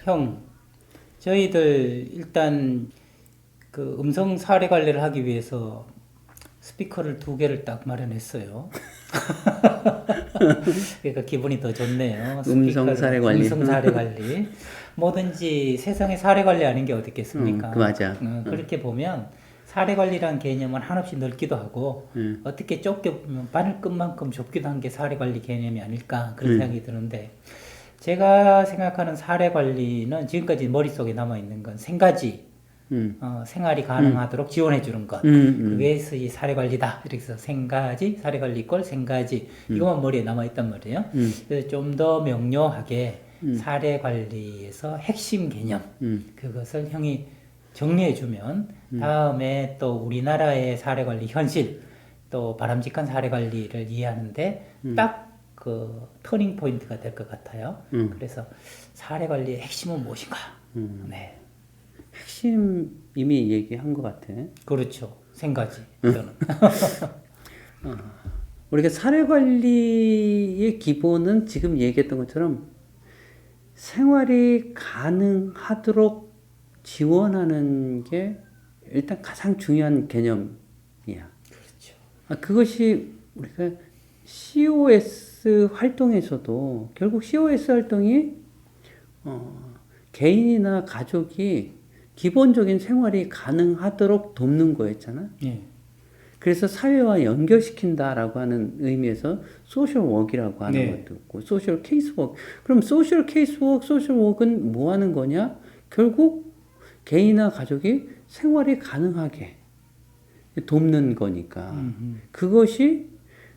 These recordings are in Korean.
형, 저희들 일단 그 음성 사례 관리를 하기 위해서 스피커를 2개를 딱 마련했어요. 그러니까 기분이 더 좋네요. 음성 사례 관리. 음성 사례 관리. 뭐든지 세상에 사례 관리 아닌 게 어디 있겠습니까? 맞아. 그렇게 보면 사례 관리란 개념은 한없이 넓기도 하고 어떻게 좁게 보면 바늘끝만큼 좁기도 한 게 사례 관리 개념이 아닐까 그런 생각이 드는데 제가 생각하는 사례 관리는 지금까지 머릿속에 남아있는 건 3가지 생활이 가능하도록 지원해 주는 것. 그래서 이 사례 관리다. 이렇게 해서 3가지 사례 관리 꼴 3가지 이것만 머리에 남아 있단 말이에요. 그래서 좀 더 명료하게 사례 관리에서 핵심 개념 그것을 형이 정리해 주면 다음에 또 우리나라의 사례 관리 현실 또 바람직한 사례 관리를 이해하는데 딱 그 터닝 포인트가 될 것 같아요. 그래서 사례 관리의 핵심은 무엇인가? 네. 핵심 이미 얘기한 것 같아. 그렇죠. 3가지. 저는. 우리가 사례 관리의 기본은 지금 얘기했던 것처럼 생활이 가능하도록 지원하는 게 일단 가장 중요한 개념이야. 그렇죠. 그것이 우리가 COS 활동에서도 결국 COS 활동이 개인이나 가족이 기본적인 생활이 가능하도록 돕는 거였잖아. 예. 그래서 사회와 연결시킨다라고 하는 의미에서 소셜 워크라고 하는 네. 것도 있고 소셜 케이스 워크. 그럼 소셜 케이스 워크, 소셜 워크는 뭐 하는 거냐? 결국 개인이나 가족이 생활이 가능하게 돕는 거니까 그것이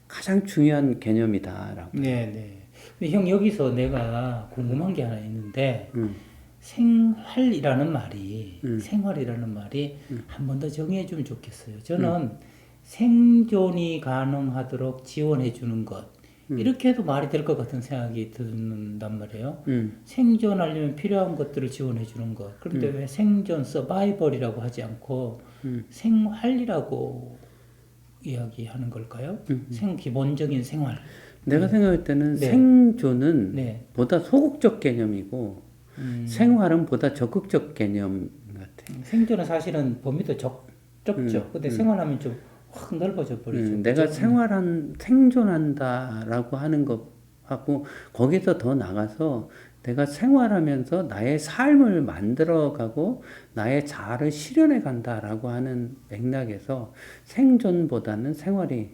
가장 중요한 개념이다라고. 네. 근데 형 여기서 내가 궁금한 게 하나 있는데 생활이라는 말이 한 번 더 정의해 주면 좋겠어요. 저는 생존이 가능하도록 지원해 주는 것 이렇게 해도 말이 될 것 같은 생각이 든단 말이에요. 생존하려면 필요한 것들을 지원해 주는 것. 그런데 왜 생존 서바이벌이라고 하지 않고 생활이라고 이야기하는 걸까요? 기본적인 생활. 내가 생각할 때는 네. 생존은 네. 보다 소극적 개념이고 생활은 보다 적극적 개념 같아. 생존은 사실은 범위도 좁죠. 근데 생활하면 좀 확 넓어져 버리죠. 내가 그죠? 생존한다라고 하는 것하고 거기서 더 나가서 내가 생활하면서 나의 삶을 만들어가고 나의 자아를 실현해 간다라고 하는 맥락에서 생존보다는 생활이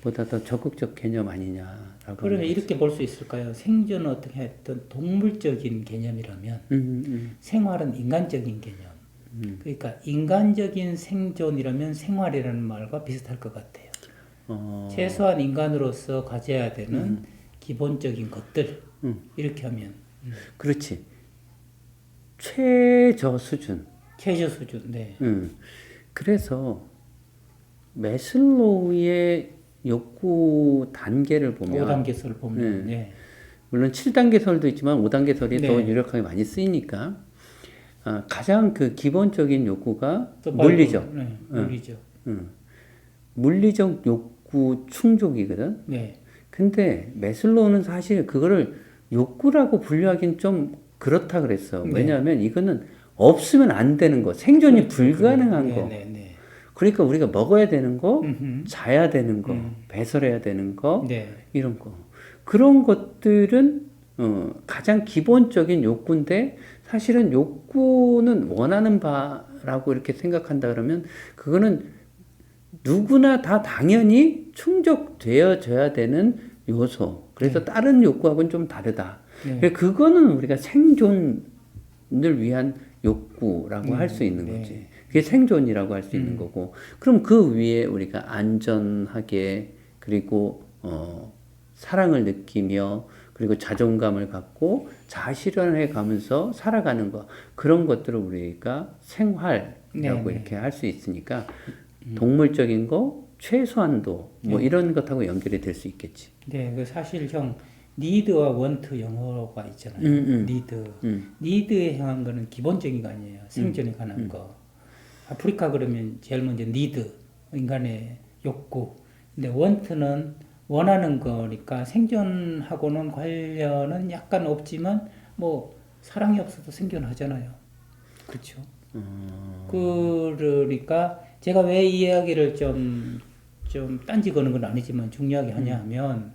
보다 더 적극적 개념 아니냐라고. 그러면 이렇게 볼 수 있을까요? 생존은 어떻게 했든 동물적인 개념이라면 생활은 인간적인 개념. 그러니까 인간적인 생존이라면 생활이라는 말과 비슷할 것 같아요. 최소한 인간으로서 가져야 되는 기본적인 것들 이렇게 하면 그렇지. 최저 수준. 최저 수준. 네. 그래서 매슬로우의 욕구 단계를 보면 5단계서를 보면 네. 물론 7단계설도 있지만 5단계설이 네. 더 유력하게 많이 쓰이니까 가장 그 기본적인 욕구가 서바이벌. 물리적. 네. 물리적. 물리적 욕구 충족이거든. 네. 근데 매슬로우는 사실 그거를 욕구라고 분류하기는 좀 그렇다 그랬어. 네. 왜냐하면 이거는 없으면 안 되는 거, 생존이 불가능한 거. 네. 그러니까 우리가 먹어야 되는 거, 자야 되는 거, 배설해야 되는 거, 네. 이런 거. 그런 것들은 가장 기본적인 욕구인데 사실은 욕구는 원하는 바라고 이렇게 생각한다 그러면 그거는 누구나 다 당연히 충족되어져야 되는 요소. 그래서 다른 욕구하고는 좀 다르다. 네. 그거는 우리가 생존을 위한 욕구라고 할 수 있는 거지. 그게 생존이라고 할 수 있는 거고. 그럼 그 위에 우리가 안전하게 그리고 사랑을 느끼며 그리고 자존감을 갖고 자아실현해 가면서 살아가는 거. 그런 것들을 우리가 생활이라고 이렇게 할 수 있으니까 동물적인 거 최소한도 뭐 이런 것하고 연결이 될 수 있겠지. 네, 그 사실 형 니드와 원트 영어가 있잖아요. 니드. 니드에 향한 거는 기본적인 거 아니에요. 생존에 관한 거. 아프리카 그러면 제일 먼저 니드, 인간의 욕구. 근데 원트는 원하는 거니까 생존하고는 관련은 약간 없지만 뭐 사랑이 없어도 생존하잖아요. 그렇죠? 그러니까 제가 왜 이 이야기를 좀 딴지 거는 건 아니지만 중요하게 하냐 하면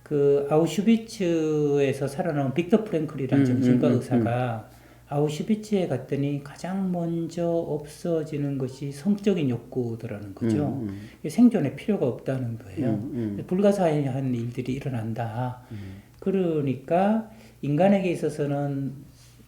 그 아우슈비츠에서 살아남은 빅터 프랭클이라는 정신과 의사가 아우슈비츠에 갔더니 가장 먼저 없어지는 것이 성적인 욕구더라는 거죠. 생존에 필요가 없다는 거예요. 불가사의한 일들이 일어난다. 그러니까 인간에게 있어서는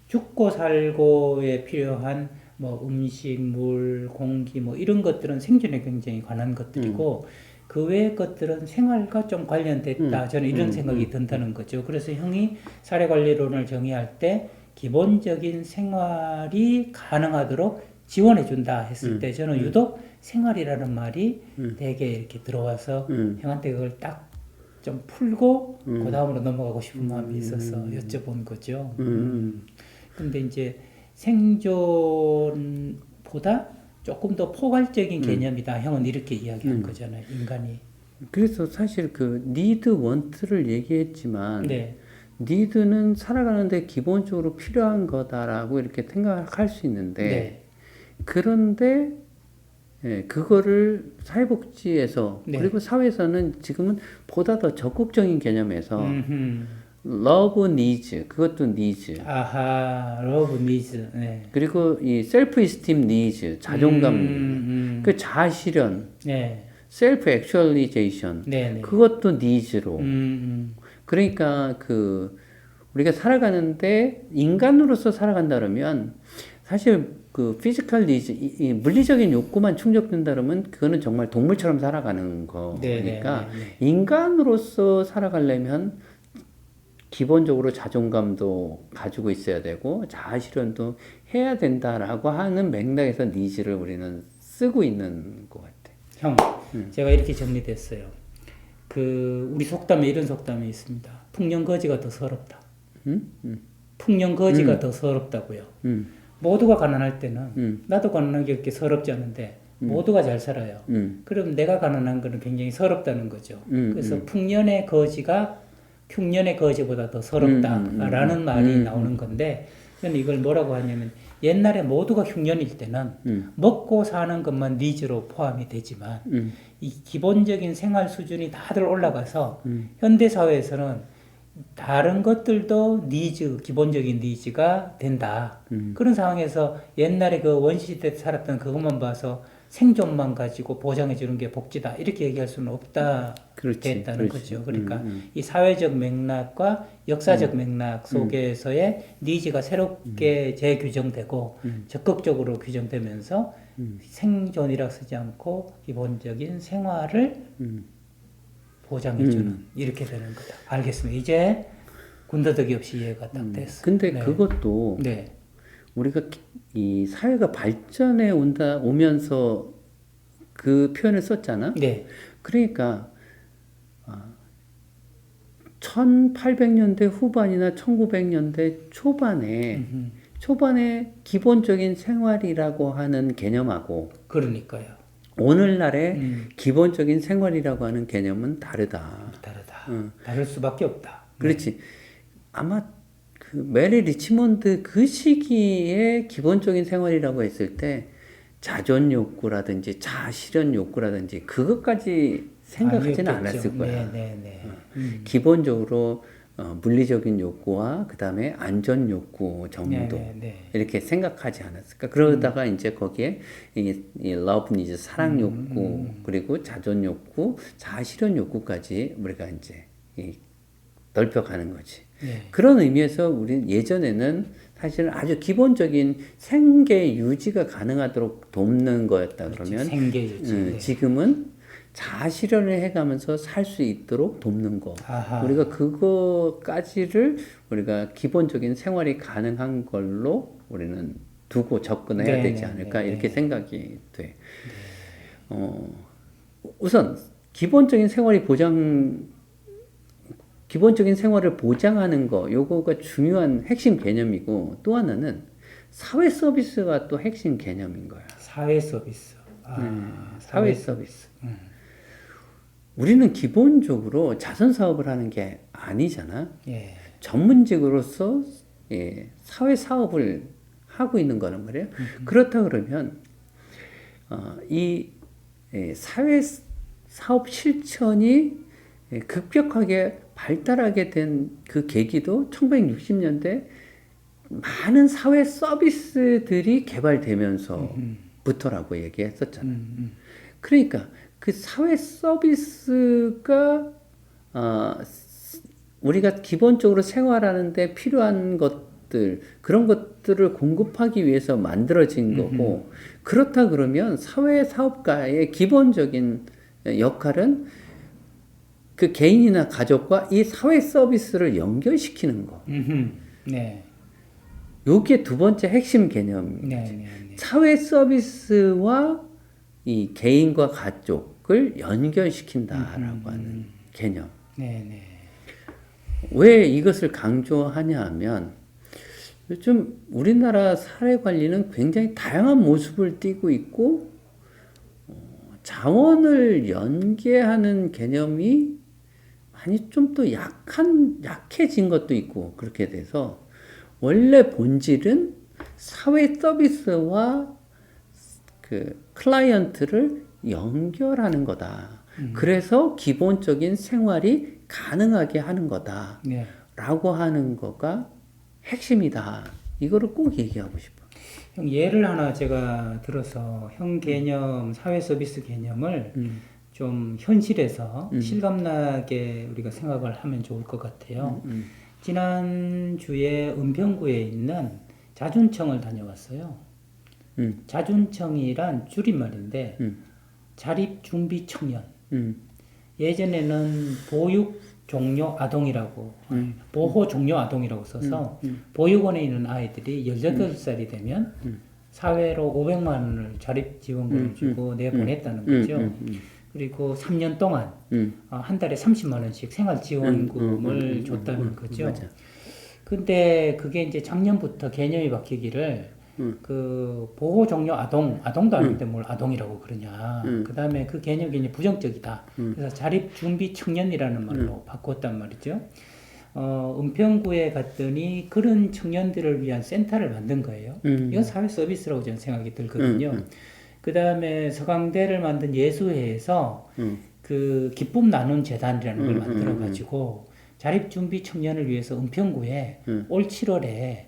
죽고 살고에 필요한 뭐 음식, 물, 공기 뭐 이런 것들은 생존에 굉장히 관한 것들이고 그 외의 것들은 생활과 좀 관련됐다. 저는 이런 생각이 든다는 거죠. 그래서 형이 사례관리론을 정의할 때 기본적인 생활이 가능하도록 지원해준다 했을 때 저는 유독 생활이라는 말이 되게 이렇게 들어와서 형한테 그걸 딱 좀 풀고 그 다음으로 넘어가고 싶은 마음이 있어서 여쭤본 거죠. 근데 이제 생존보다 조금 더 포괄적인 개념이다. 형은 이렇게 이야기한 거잖아요. 인간이. 그래서 사실 그 need, want를 얘기했지만 네. need는 살아가는데 기본적으로 필요한 거다라고 이렇게 생각할 수 있는데 네. 그런데 그거를 사회복지에서 네. 그리고 사회에서는 지금은 보다 더 적극적인 개념에서 love needs 그것도 needs 아하, love needs. 네. 그리고 이 self esteem needs 자존감 그 자아 실현 네. self actualization 네. 그것도 needs로 그러니까 그 우리가 살아가는데 인간으로서 살아간다 그러면 사실 그 피지컬 니즈 이 물리적인 욕구만 충족된다 그러면 그거는 정말 동물처럼 살아가는 거니까 인간으로서 살아가려면 기본적으로 자존감도 가지고 있어야 되고 자아 실현도 해야 된다라고 하는 맥락에서 니즈를 우리는 쓰고 있는 것 같아. 형, 제가 이렇게 정리됐어요. 그 우리 속담에 이런 속담이 있습니다. 풍년거지가 더 서럽다. 풍년거지가 더 서럽다고요. 모두가 가난할 때는 나도 가난한 게 그렇게 서럽지 않은데 모두가 잘 살아요. 그럼 내가 가난한 거는 굉장히 서럽다는 거죠. 그래서 풍년의 거지가 흉년의 거지보다 더 서럽다라는 말이 나오는 건데 저는 이걸 뭐라고 하냐면 옛날에 모두가 흉년일 때는 먹고 사는 것만 니즈로 포함이 되지만 이 기본적인 생활 수준이 다들 올라가서 현대 사회에서는 다른 것들도 니즈, 기본적인 니즈가 된다. 그런 상황에서 옛날에 그 원시시대 때 살았던 그것만 봐서 생존만 가지고 보장해 주는 게 복지다. 이렇게 얘기할 수는 없다. 됐다는 거죠. 그러니까 이 사회적 맥락과 역사적 맥락 속에서의 니즈가 새롭게 재규정되고 적극적으로 규정되면서 생존이라 쓰지 않고 기본적인 생활을 보장해주는 이렇게 되는 거다. 알겠습니다. 이제 군더더기 없이 이해가 딱 됐어요. 근데 네. 그것도 네. 우리가 이 사회가 발전해 오면서 그 표현을 썼잖아. 네. 그러니까 1800년대 후반이나 1900년대 초반에 기본적인 생활이라고 하는 개념하고 그러니까요. 오늘날의 기본적인 생활이라고 하는 개념은 다르다. 다를 수밖에 없다. 그렇지. 아마 그 메리 리치몬드 그 시기에 기본적인 생활이라고 했을 때 자존 욕구라든지 자아 실현 욕구라든지 그것까지 생각하지는 않았을 거야. 기본적으로 물리적인 욕구와 그 다음에 안전 욕구 정도 이렇게 생각하지 않았을까. 그러다가 이제 거기에 이 love needs 사랑 욕구 그리고 자존 욕구, 자아 실현 욕구까지 우리가 이제 넓혀가는 거지. 그런 의미에서 우리는 예전에는 사실 아주 기본적인 생계 유지가 가능하도록 돕는 거였다 그러면 생계 유지. 지금은 자아 실현을 해가면서 살 수 있도록 돕는 거. 아하. 우리가 그거까지를 우리가 기본적인 생활이 가능한 걸로 우리는 두고 접근해야 되지 않을까 이렇게 생각이 돼. 우선 기본적인 생활을 보장하는 거, 요거가 중요한 핵심 개념이고 또 하나는 사회 서비스가 또 핵심 개념인 거야. 사회 서비스. 사회 서비스. 우리는 기본적으로 자선 사업을 하는 게 아니잖아. 전문직으로서 사회 사업을 하고 있는 거란 말이에요. 그렇다 그러면 이 사회 사업 실천이 급격하게 발달하게 된 그 계기도 1960년대 많은 사회 서비스들이 개발되면서부터라고 얘기했었잖아요. 그러니까 그 사회 서비스가 우리가 기본적으로 생활하는데 필요한 것들, 그런 것들을 공급하기 위해서 만들어진 거고, 그렇다 그러면 사회 사업가의 기본적인 역할은 그 개인이나 가족과 이 사회 서비스를 연결시키는 거. 네. 요게 두 번째 핵심 개념이죠. 네. 사회 서비스와 이 개인과 가족을 연결시킨다라고 하는 개념. 네. 왜 이것을 강조하냐 하면 요즘 우리나라 사회 관리는 굉장히 다양한 모습을 띠고 있고 자원을 연계하는 개념이 많이 좀 더 약해진 것도 있고 그렇게 돼서 원래 본질은 사회 서비스와 그 클라이언트를 연결하는 거다. 그래서 기본적인 생활이 가능하게 하는 거다. 네. 라고 하는 거가 핵심이다. 이거를 꼭 얘기하고 싶어. 형 예를 하나 제가 들어서 형 개념, 사회 서비스 개념을 좀 현실에서 실감나게 우리가 생각을 하면 좋을 것 같아요. 지난주에 은평구에 있는 자준청을 다녀왔어요. 자준청이란 줄임말인데 자립준비청년. 예전에는 보육 종료 아동이라고 보호 종료 아동이라고 써서 보육원에 있는 아이들이 18살이 되면 사회로 500만 원을 자립지원금을 주고 내보냈다는 거죠. 그리고 3년 동안 한 달에 30만 원씩 생활지원금을 줬다는 거죠. 근데 그게 이제 작년부터 개념이 바뀌기를 그 보호 종료 아동도 아닌데 뭘 아동이라고 그러냐. 그 다음에 그 개념이 이제 부정적이다. 그래서 자립 준비 청년이라는 말로 바꿨단 말이죠. 은평구에 갔더니 그런 청년들을 위한 센터를 만든 거예요. 이건 사회 서비스라고 저는 생각이 들거든요. 그 다음에 서강대를 만든 예수회에서 그 기쁨 나눔 재단이라는 걸 만들어 가지고 자립 준비 청년을 위해서 은평구에 올 7월에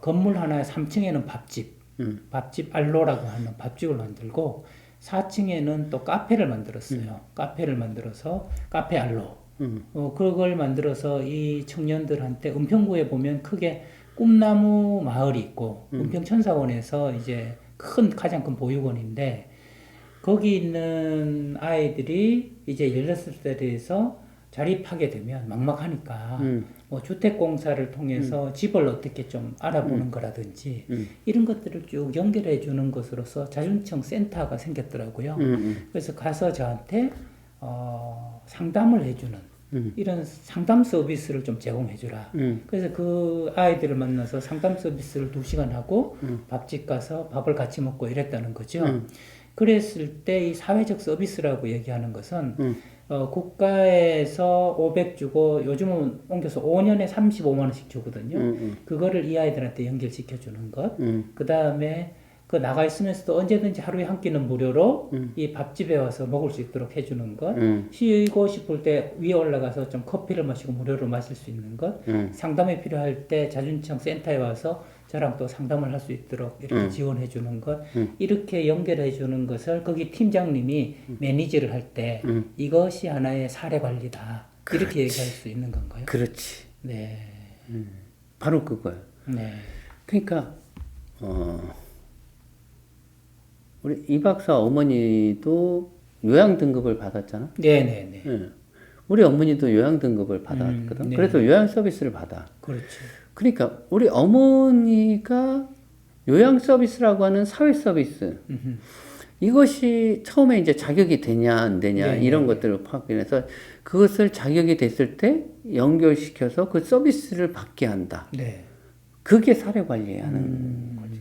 건물 하나에 3층에는 밥집 알로라고 하는 밥집을 만들고 4층에는 또 카페를 만들었어요. 카페를 만들어서 카페 알로. 그걸 만들어서 이 청년들한테 은평구에 보면 크게 꿈나무 마을이 있고 은평천사원에서 이제 가장 큰 보육원인데 거기 있는 아이들이 이제 16살에서 자립하게 되면 막막하니까 뭐 주택공사를 통해서 집을 어떻게 좀 알아보는 거라든지 이런 것들을 쭉 연결해 주는 것으로서 자준청 센터가 생겼더라고요. 그래서 가서 저한테 상담을 해주는 이런 상담 서비스를 좀 제공해 주라. 그래서 그 아이들을 만나서 상담 서비스를 2시간 하고 밥집 가서 밥을 같이 먹고 이랬다는 거죠. 그랬을 때 이 사회적 서비스라고 얘기하는 것은 국가에서 500 주고 요즘은 옮겨서 5년에 35만 원씩 주거든요. 그거를 이 아이들한테 연결시켜 주는 것. 그 다음에 그 나가 있으면서도 언제든지 하루에 한 끼는 무료로 이 밥집에 와서 먹을 수 있도록 해주는 것. 쉬고 싶을 때 위에 올라가서 좀 커피를 마시고 무료로 마실 수 있는 것. 상담이 필요할 때 자준청 센터에 와서 저랑 또 상담을 할 수 있도록 이렇게 지원해 주는 것. 이렇게 연결해 주는 것을 거기 팀장님이 매니저를 할 때 이것이 하나의 사례 관리다. 이렇게 얘기할 수 있는 건가요? 그렇지. 네. 바로 그거야. 네. 그러니까 우리 이 박사 어머니도 요양 등급을 받았잖아. 네네네. 네. 우리 어머니도 요양 등급을 받았거든. 네. 그래서 요양 서비스를 받아. 그렇죠. 그러니까 우리 어머니가 요양 서비스라고 하는 사회 서비스 이것이 처음에 이제 자격이 되냐 안 되냐 네. 이런 것들을 확인해서 그것을 자격이 됐을 때 연결시켜서 그 서비스를 받게 한다. 네. 그게 사회 관리하는 거지.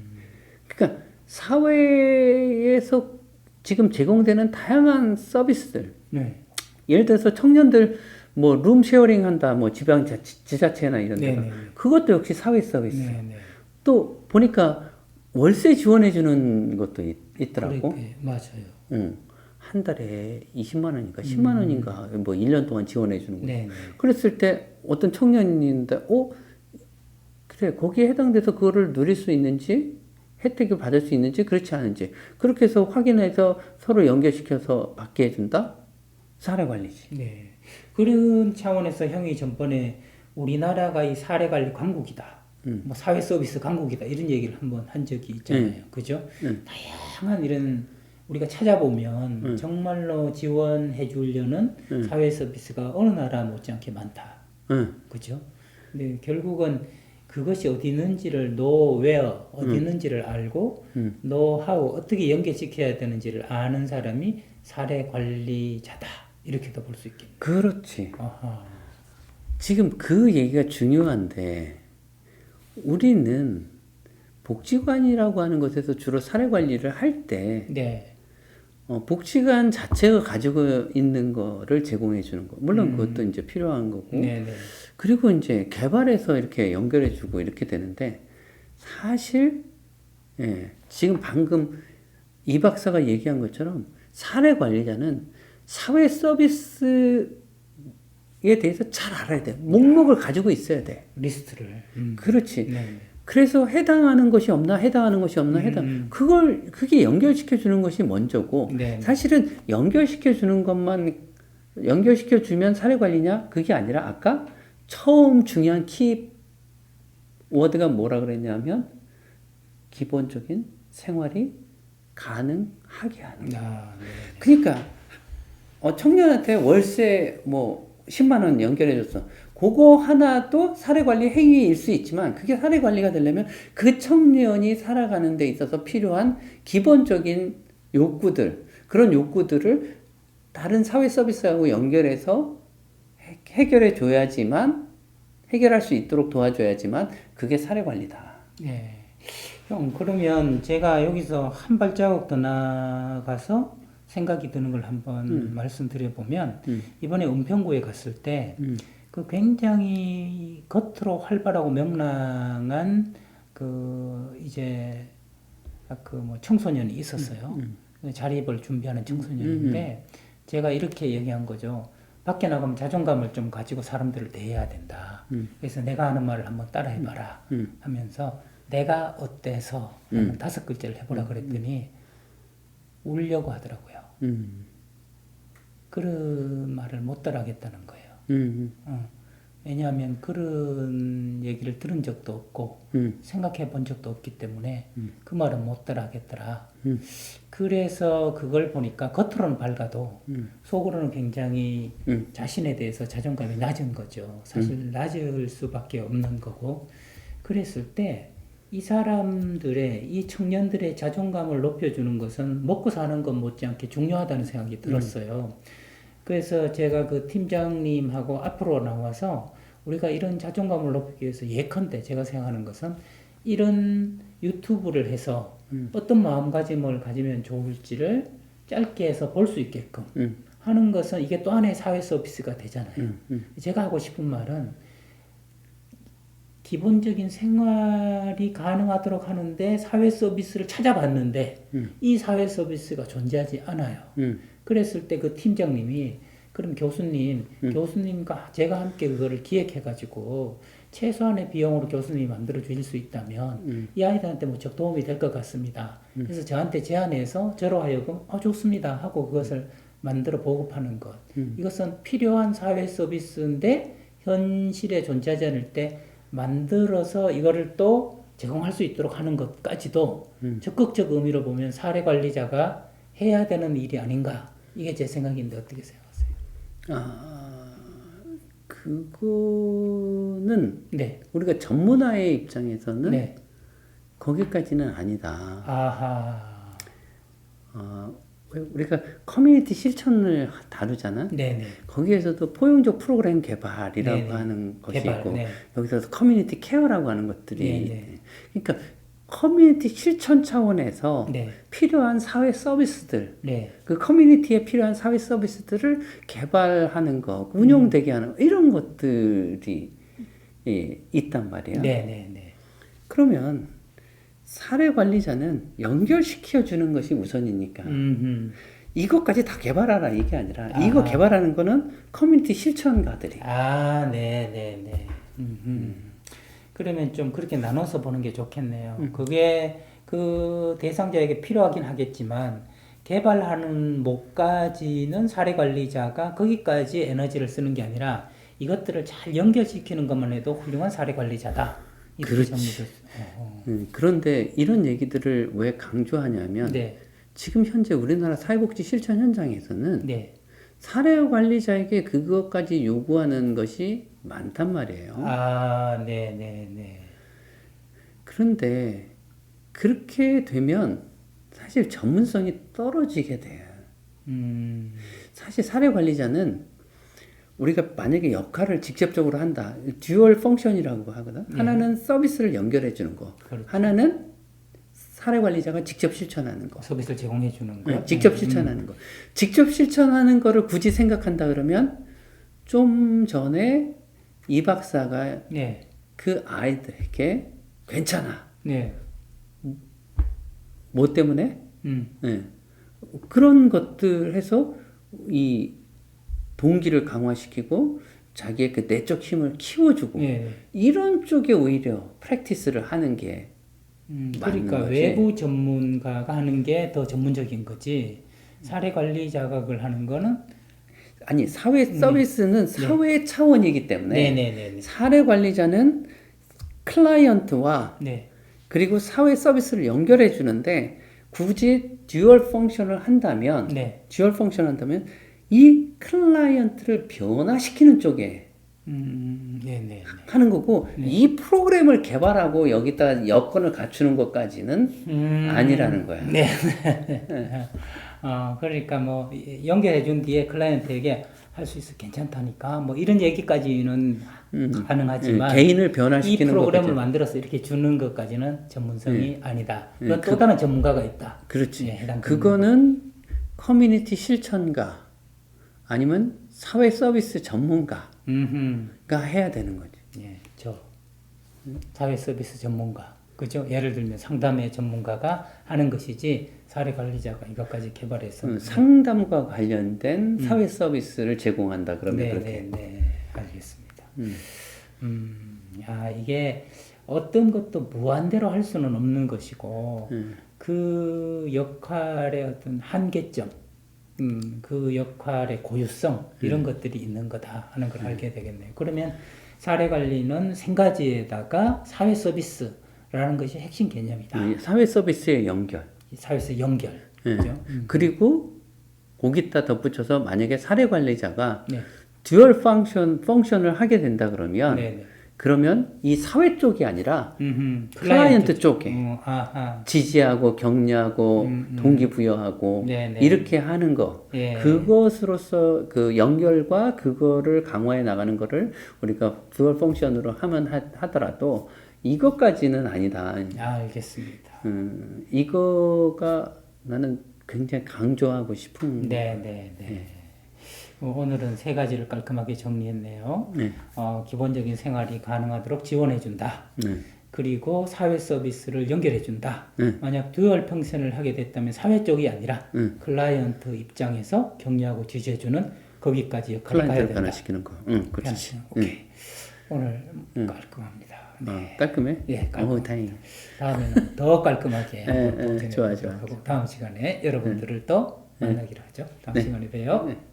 그러니까 사회에서 지금 제공되는 다양한 서비스들. 네. 예를 들어서 청년들 뭐 룸 쉐어링 한다, 뭐 지자체나 이런 데가 네네. 그것도 역시 사회 서비스. 네네. 또 보니까 월세 지원해 주는 것도 있더라고. 그래, 맞아요. 응. 한 달에 20만 원인가 10만 원인가 뭐 1년 동안 지원해 주는 거. 네네. 그랬을 때 어떤 청년인데 그래 거기에 해당돼서 그거를 누릴 수 있는지 혜택을 받을 수 있는지 그렇지 않은지 그렇게 해서 확인해서 서로 연결시켜서 받게 해준다? 사례관리지. 네. 그런 차원에서 형이 전번에 우리나라가 이 사례관리 강국이다. 뭐 사회 서비스 강국이다. 이런 얘기를 한번 한 적이 있잖아요. 그죠? 다양한 이런 우리가 찾아보면 정말로 지원해 주려는 사회 서비스가 어느 나라 못지않게 많다. 그죠? 근데 결국은 그것이 어디 있는지를 어디 있는지를 알고 노하우 어떻게 연결시켜야 되는지를 아는 사람이 사례 관리자다. 이렇게도 볼 수 있겠네요. 그렇지. 아하. 지금 그 얘기가 중요한데 우리는 복지관이라고 하는 곳에서 주로 사례관리를 할 때 네. 복지관 자체가 가지고 있는 거를 제공해 주는 거. 물론 그것도 이제 필요한 거고. 네네. 그리고 이제 개발해서 이렇게 연결해 주고 이렇게 되는데 사실 지금 방금 이 박사가 얘기한 것처럼 사례 관리자는 사회 서비스에 대해서 잘 알아야 돼. 목록을 가지고 있어야 돼. 리스트를. 그렇지. 네. 그래서 해당하는 것이 없나, 그게 연결시켜 주는 것이 먼저고, 네. 사실은 연결시켜 주면 사례 관리냐? 그게 아니라 아까 처음 중요한 키워드가 뭐라 그랬냐면, 기본적인 생활이 가능하게 하는 거. 네. 그러니까, 청년한테 월세 10만 원 연결해 줬어. 그거 하나도 사례관리 행위일 수 있지만 그게 사례관리가 되려면 그 청년이 살아가는 데 있어서 필요한 기본적인 욕구들, 그런 욕구들을 다른 사회 서비스하고 연결해서 해결해 줘야지만, 해결할 수 있도록 도와줘야지만 그게 사례관리다. 네. 형, 그러면 제가 여기서 한 발자국 더 나가서 생각이 드는 걸 한번 말씀드려보면, 이번에 은평구에 갔을 때, 그 굉장히 겉으로 활발하고 명랑한 청소년이 있었어요. 자립을 준비하는 청소년인데, 제가 이렇게 얘기한 거죠. 밖에 나가면 자존감을 좀 가지고 사람들을 대해야 된다. 그래서 내가 하는 말을 한번 따라해봐라 하면서 내가 어때서 라는 5글자를 해보라 그랬더니 울려고 하더라고요. 그런 말을 못 따라하겠다는 거예요. 왜냐하면 그런 얘기를 들은 적도 없고 생각해 본 적도 없기 때문에 그 말은 못 따라하겠더라. 그래서 그걸 보니까 겉으로는 밝아도 속으로는 굉장히 자신에 대해서 자존감이 낮은 거죠. 사실 낮을 수밖에 없는 거고, 그랬을 때 이 사람들의, 이 청년들의 자존감을 높여주는 것은 먹고 사는 것 못지않게 중요하다는 생각이 들었어요. 그래서 제가 그 팀장님하고 앞으로 나와서 우리가 이런 자존감을 높이기 위해서 예컨대 제가 생각하는 것은 이런 유튜브를 해서 어떤 마음가짐을 가지면 좋을지를 짧게 해서 볼 수 있게끔 하는 것은 이게 또 하나의 사회 서비스가 되잖아요. 제가 하고 싶은 말은 기본적인 생활이 가능하도록 하는데 사회 서비스를 찾아봤는데 이 사회 서비스가 존재하지 않아요. 그랬을 때 그 팀장님이 그럼 교수님과 제가 함께 그거를 기획해가지고 최소한의 비용으로 교수님이 만들어 주실 수 있다면 이 아이들한테 무척 도움이 될 것 같습니다. 그래서 저한테 제안해서 저로 하여금 좋습니다 하고 그것을 만들어 보급하는 것. 이것은 필요한 사회 서비스인데 현실에 존재하지 않을 때 만들어서 이거를 또 제공할 수 있도록 하는 것까지도 적극적 의미로 보면 사례 관리자가 해야 되는 일이 아닌가. 이게 제 생각인데 어떻게 생각하세요? 그거는 네. 우리가 전문화의 입장에서는 네. 거기까지는 아니다. 아하. 우리가 커뮤니티 실천을 다루잖아. 네네. 거기에서도 포용적 프로그램 개발이라고 네네. 하는 것이 개발, 있고 네. 여기서 커뮤니티 케어라고 하는 것들이 네네. 그러니까 커뮤니티 실천 차원에서 네. 필요한 사회 서비스들, 네. 그 커뮤니티에 필요한 사회 서비스들을 개발하는 거, 운영되게 하는 거, 이런 것들이 있단 말이에요. 네, 네, 네. 그러면 사례 관리자는 연결시켜 주는 것이 우선이니까 이것까지 다 개발하라 이게 아니라 이거 개발하는 거는 커뮤니티 실천가들이. 네, 네, 네. 그러면 좀 그렇게 나눠서 보는 게 좋겠네요. 그게 그 대상자에게 필요하긴 하겠지만 개발하는 목까지는 사례 관리자가 거기까지 에너지를 쓰는 게 아니라 이것들을 잘 연결시키는 것만 해도 훌륭한 사례 관리자다. 이렇게 정리될 그런데 이런 얘기들을 왜 강조하냐면 네. 지금 현재 우리나라 사회복지 실천 현장에서는 네. 사례 관리자에게 그것까지 요구하는 것이 많단 말이에요. 네, 네, 네. 그런데 그렇게 되면 사실 전문성이 떨어지게 돼요. 사실 사례 관리자는 우리가 만약에 역할을 직접적으로 한다. 듀얼 펑션이라고 하거든. 하나는 서비스를 연결해 주는 거. 그렇죠. 하나는 사례 관리자가 직접 실천하는 거. 서비스를 제공해 주는 거. 직접 실천하는 거. 직접 실천하는 거를 굳이 생각한다 그러면 좀 전에 이 박사가 네. 그 아이들에게 괜찮아. 네. 뭐 때문에? 네. 그런 것들 해서 이 동기를 강화시키고 자기의 그 내적 힘을 키워주고 네. 이런 쪽에 오히려 프랙티스를 하는 게 그러니까 거지. 외부 전문가가 하는 게 더 전문적인 거지. 사례 관리 자격을 하는 거는 아니 사회 서비스는 사회 차원이기 때문에 네. 사례 관리자는 클라이언트와 네. 그리고 사회 서비스를 연결해 주는데 굳이 듀얼 펑션을 한다면 네. 듀얼 펑션을 한다면 이 클라이언트를 변화시키는 쪽에 네. 하는 거고 이 프로그램을 개발하고 여기다 여건을 갖추는 것까지는 아니라는 거야. 네. 그러니까 뭐 연결해 준 뒤에 클라이언트에게 할 수 있어 괜찮다니까 뭐 이런 얘기까지는 가능하지만 개인을 변화시키는 이 프로그램을 것까지. 만들어서 이렇게 주는 것까지는 전문성이 아니다. 그건 또 다른 전문가가 있다. 그렇지. 해당 그거는 커뮤니티 실천가 아니면 사회 서비스 전문가가 해야 되는 거지. 예, 사회 서비스 전문가. 그죠? 예를 들면 상담의 전문가가 하는 것이지 사례 관리자가 이것까지 개발해서 상담과 관련된 사회 서비스를 제공한다 그러면 그렇게. 네, 알겠습니다. 이게 어떤 것도 무한대로 할 수는 없는 것이고 그 역할의 어떤 한계점, 그 역할의 고유성 이런 것들이 있는 거다 하는 걸 알게 되겠네요. 그러면 사례 관리는 생가지에다가 사회 서비스라는 것이 핵심 개념이다. 사회 서비스의 연결. 사회에서 연결. 네. 그죠? 그리고 거기다 덧붙여서 만약에 사례 관리자가 네. 듀얼 펑션을 하게 된다 그러면 네. 그러면 이 사회 쪽이 아니라 클라이언트 쪽에 지지하고 격려하고 동기부여하고 네네. 이렇게 하는 거 예. 그것으로서 그 연결과 그거를 강화해 나가는 거를 우리가 듀얼 펑션으로 하더라도 이것까지는 아니다. 알겠습니다. 이거가 나는 굉장히 강조하고 싶은. 네. 오늘은 세 가지를 깔끔하게 정리했네요. 네. 기본적인 생활이 가능하도록 지원해준다. 그리고 사회 서비스를 연결해준다. 만약 듀얼 펑션을 하게 됐다면 사회 쪽이 아니라 클라이언트 입장에서 격려하고 지지해주는 거기까지 역할을 가야 클라이언트를 된다. 변화시키는 거. 그렇지. 오케이. 오늘 깔끔합니다. 네. 깔끔해? 예, 깔끔합니다. 다행이다. 다음에는 더 깔끔하게 좋아. 하고 다음 시간에 여러분들을 또 만나기로 하죠. 다음 시간에 봬요.